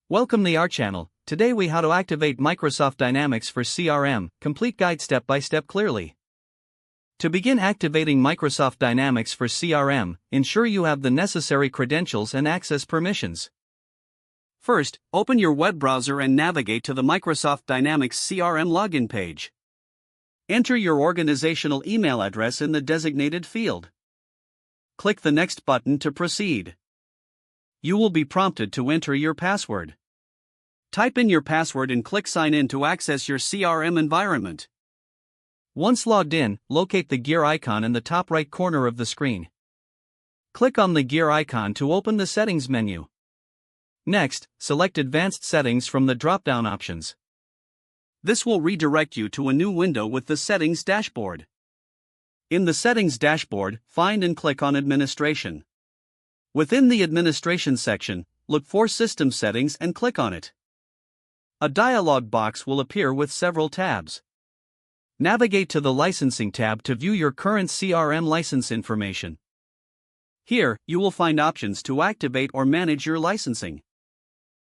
Welcome to our channel. Today we how to activate Microsoft Dynamics for CRM, complete guide step by step clearly. To begin activating Microsoft Dynamics for CRM, ensure you have the necessary credentials and access permissions. First, open your web browser and navigate to the Microsoft Dynamics CRM login page. Enter your organizational email address in the designated field. Click the Next button to proceed. You will be prompted to enter your password. Type in your password and click Sign In to access your CRM environment. Once logged in, locate the gear icon in the top right corner of the screen. Click on the gear icon to open the Settings menu. Next, select Advanced Settings from the drop-down options. This will redirect you to a new window with the Settings dashboard. In the Settings dashboard, find and click on Administration. Within the Administration section, look for System Settings and click on it. A dialog box will appear with several tabs. Navigate to the Licensing tab to view your current CRM license information. Here, you will find options to activate or manage your licensing.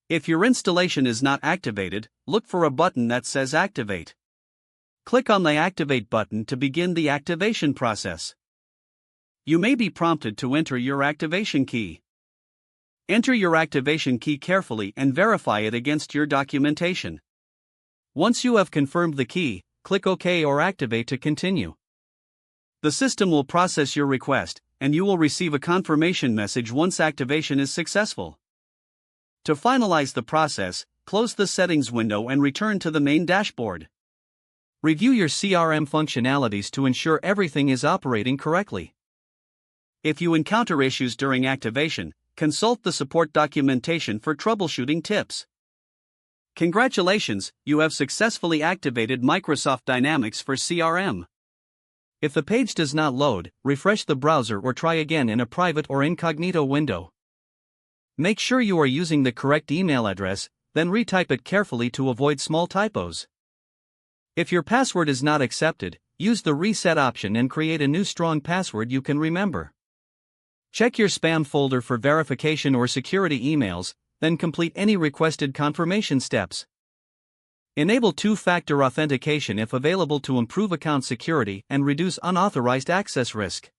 If your installation is not activated, look for a button that says Activate. Click on the Activate button to begin the activation process. You may be prompted to enter your activation key. Enter your activation key carefully and verify it against your documentation. Once you have confirmed the key, click OK or Activate to continue. The system will process your request, and you will receive a confirmation message once activation is successful. To finalize the process, close the Settings window and return to the main dashboard. Review your CRM functionalities to ensure everything is operating correctly. If you encounter issues during activation, consult the support documentation for troubleshooting tips. Congratulations, you have successfully activated Microsoft Dynamics for CRM. If the page does not load, refresh the browser or try again in a private or incognito window. Make sure you are using the correct email address, then retype it carefully to avoid small typos. If your password is not accepted, use the Reset option and create a new strong password you can remember. Check your spam folder for verification or security emails, then complete any requested confirmation steps. Enable two-factor authentication if available to improve account security and reduce unauthorized access risk.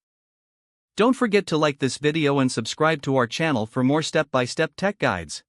Don't forget to like this video and subscribe to our channel for more step-by-step tech guides.